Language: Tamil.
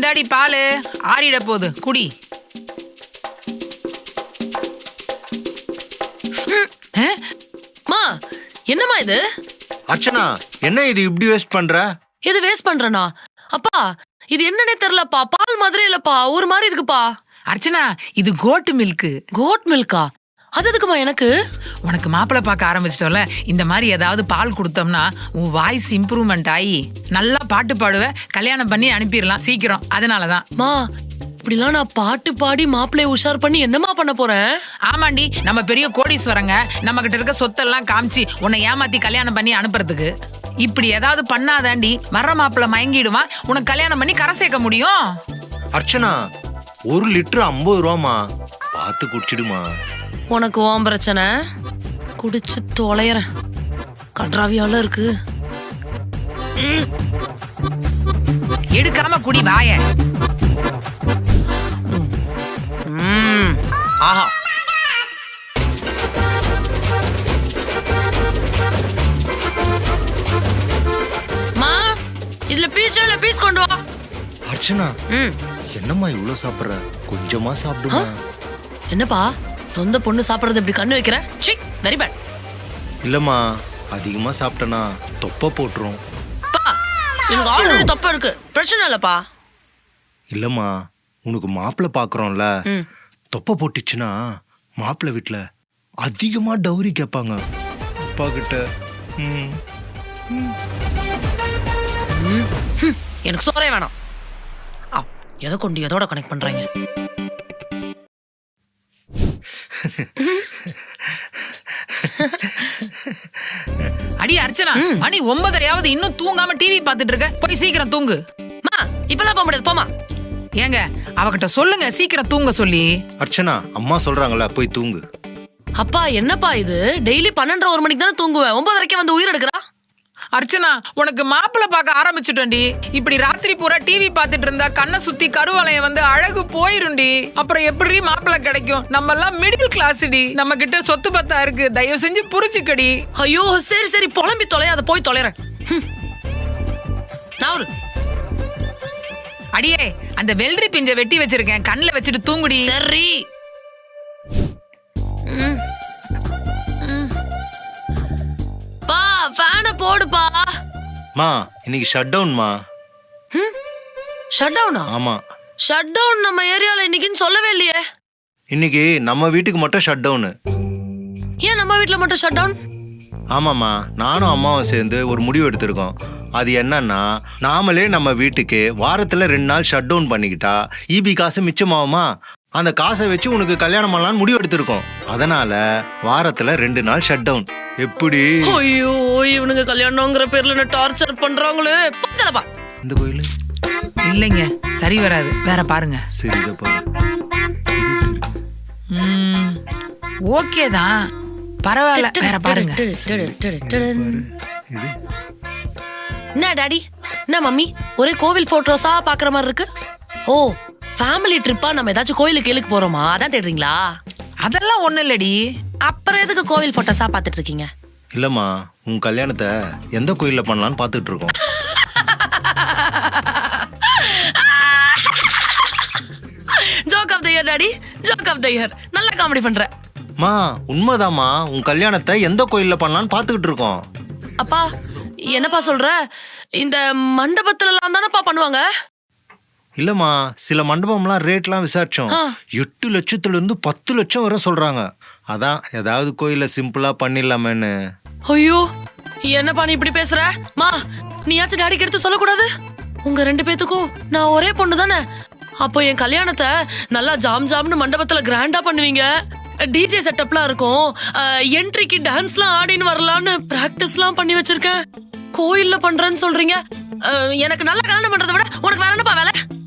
இந்தாடி பாலு ஆறிட போகுது குடி. மா என்னம்மா இது? அர்ச்சனா என்ன இது இப்படி வேஸ்ட் பண்ற? இது வேஸ்ட் பண்றனா? அப்பா இது என்னன்னே தெரியலப்பா. பால் மாதிரி இல்லப்பா, ஒரு மாதிரி இருக்குப்பா. அர்ச்சனா இது கோட் மில்க். கோட் மில்கா? அது எதுக்குமா எனக்கு? உனக்கு மாப்பிள்ளை பார்க்க ஆரம்பிச்சிட்டோம்ல, இந்த மாதிரி ஏதாவது பால் கொடுத்தோம்னா உன் வாய்ஸ் இம்ப்ரூவ்மெண்ட் ஆகி நல்லா பாட்டு பாடுவ, கல்யாணம் பண்ணி அனுப்பிடலாம் சீக்கிரம். அதனாலதான். மா இப்படிலாம் நான் பாட்டு பாடி மாப்பிள்ளைய உஷார் பண்ணி என்னமா பண்ண போறேன்? ஆமாண்டி, நம்ம பெரிய கோடீஸ்வரங்க, நம்ம கிட்ட இருக்க சொத்தெல்லாம் காமிச்சு உன்னை ஏமாத்தி கல்யாணம் பண்ணி அனுப்புறதுக்கு. இப்படி ஏதாவது பண்ணாதாண்டி வர்ற மாப்பிள்ளை மயங்கிடுவான், உனக்கு கல்யாணம் பண்ணி கரை சேர்க்க முடியும். அர்ச்சனா 1 லிட்டர் 50 ரூபாமா, பார்த்து குடிச்சிடுமா. உனக்கு ஓம் பிரச்சனை, குடிச்சு தொலைறேன். கன்றாவியால இருக்கு. எடுக்காம குடி வாய. ஆஹா, மா இதுல பீஸ் கொண்டு வா. அர்ச்சனா என்னம்மா இவ்வளவு சாப்பிடுற? கொஞ்சமா சாப்பிடுமா. என்னப்பா சொந்த பொண்ணு சாப்பிடுறது இப்படி கண்ணு வைக்கிற? Very bad. இல்லம்மா, அதிகமா சாப்பிட்டனா தொப்பை போட்டுரும். எனக்கு ஆல்ரெடி தொப்பை இருக்கு, பிரச்சனை இல்லப்பா. இல்லம்மா, உனக்கு மாப்பிள்ளை பாக்குறோம்ல, தொப்பை போட்டுச்சுன்னா மாப்பிள்ளை வீட்டுல அதிகமா டௌரி கேட்பாங்க அப்பா கிட்ட. எனக்கு சோறே வேணாம். எதை கொண்டு எதோட கனெக்ட் பண்றாங்க? அடி அர்ச்சனா, மணி 9:30 இன்னும் தூங்காம டிவி பாத்துட்டு இருக்க. போய் சீக்கிரம் தூங்கு. மா இப்பதான் போக முடியாது, போமா. ஏங்க அவகிட்ட சொல்லுங்க சீக்கிரம் தூங்க சொல்லி. அர்ச்சனா அம்மா சொல்றாங்களா, போய் தூங்கு. அப்பா என்னப்பா இது? டெய்லி 12:30 1 மணிக்கு தானே தூங்குவேன், 9:30 வந்து உயிர் எடுக்கிறா. அர்ச்சனா உனக்கு மாப்பிள்ளை பார்க்க ஆரம்பிச்சுட்டோண்டி. இப்படி ராத்திரி பூரா டிவி பாத்துட்டு இருந்தா கண்ணை சுத்தி கருவளையம் வந்து அழகு போயிருண்டி. அப்புறம் எப்படி மாப்பிள்ளை கிடைக்கும்? நம்ம எல்லாம் மிடில் கிளாஸ்டி, நம்ம கிட்ட சொத்து பத்தா இருக்கு. தயவு செஞ்சு புரிஞ்சுக்கடி. ஐயோ சரி சரி, புலம்பி தொலையாத, போய் தொலைறேன். அடியே அந்த வெள்ளரி பிஞ்ச வெட்டி வச்சிருக்கேன், கண்ணுல வச்சுட்டு தூங்குடி. சரி. பா ஃபேனை போடுப்பா. மா இன்னைக்கு ஷட் டவுன்மா. ஷட் டவுனா? ஆமா, ஷட் டவுன் நம்ம ஏரியால இன்னைக்குன்னு சொல்லவே இல்லையே. இன்னைக்கு நம்ம வீட்டுக்கு மட்டும் ஷட் டவுனு. ஏன் நம்ம வீட்டுல மட்டும் ஷட் டவுன்? ஆமாம்மா, நானும் அம்மாவும் சேர்ந்து ஒரு முடிவு எடுத்திருக்கோம். அது என்னன்னா, நாமளே நம்ம வீட்டுக்கு வாரத்துல 2 நாள் ஷட் டவுன் பண்ணிக்கிட்டா ஈபி காசு மிச்சமாகுமா. அந்த காசை வச்சு உனக்கு கல்யாணம் பண்ணலான்னு முடிவு எடுத்திருக்கோம். அதனால வாரத்துல 2 நாள் ஷட் டவுன். எப்படி? ஐயோ இவனுங்க கல்யாணம்ங்கிற பேர்ல என்ன டார்ச்சர் பண்றாங்களே. பத்தலப்பா இந்த கோயில் இல்லைங்க, சரி வராது, வேற பாருங்க. சரி இதை பாரு. ஓகே தான், பரவாயில்ல, வேற பாருங்க. என்ன டாடி, என்ன மம்மி, ஒரே கோவில் போட்டோஸா பாக்குற மாதிரி இருக்கு. ஓ ஃபேமிலி ட்ரிப்பா நம்ம ஏதாச்சும் கோயிலுக்கு போறோமா, அதான் தேடுறீங்களா? அதெல்லாம் ஒண்ணு இல்லடி. அப்புறம் எதுக்கு கோவில் போட்டோஸா பாத்துட்டு இருக்கீங்க? இல்லம்மா, உன் கல்யாணத்தை எந்த கோயில்ல பண்ணலான்னு பாத்துட்டு இருக்கோம். Joke of the year daddy, joke of the year. நல்ல காமெடி பண்ற. மா உண்மைதாம்மா, உன் கல்யாணத்தை எந்த கோயில்ல பண்ணலான்னு பாத்துக்கிட்டு இருக்கோம். அப்பா என்னப்பா சொல்ற? இந்த மண்டபத்துல எல்லாம் தானப்பா பண்ணுவாங்க. இல்லம்மா, சில மண்டபம்லாம் ரேட்லாம் விசாரிச்சோம். 8 லட்சத்துல இருந்து 10 லட்சம் வரை சொல்றாங்க. அதான் ஏதாவது கோயில சிம்பிளா பண்ணிடலாமேன்னு. ஐயோ என்னப்பா நீ இப்படி பேசுற? மா நீயாச்சும் டாடிக்கு எடுத்து சொல்லக்கூடாது? உங்க 2 பேத்துக்கும் நான் ஒரே பொண்ணு தானே. அப்போ என் கல்யாணத்தை நல்லா ஜாம் ஜாம்னு மண்டபத்துல கிராண்டா பண்ணுவீங்க. டிஜே செட்டப்லாம் இருக்கும். என்ட்ரிக்கு டான்ஸ்லாம் ஆடின்னு வரலான்னு பிராக்டிஸ்லாம் பண்ணி வச்சிருக்கேன். கோயில்ல பண்றேன்னு சொல்றீங்க. எனக்கு நல்லா கல்யாணம் பண்றதை விட உனக்கு வேற என்னப்பா வேலை?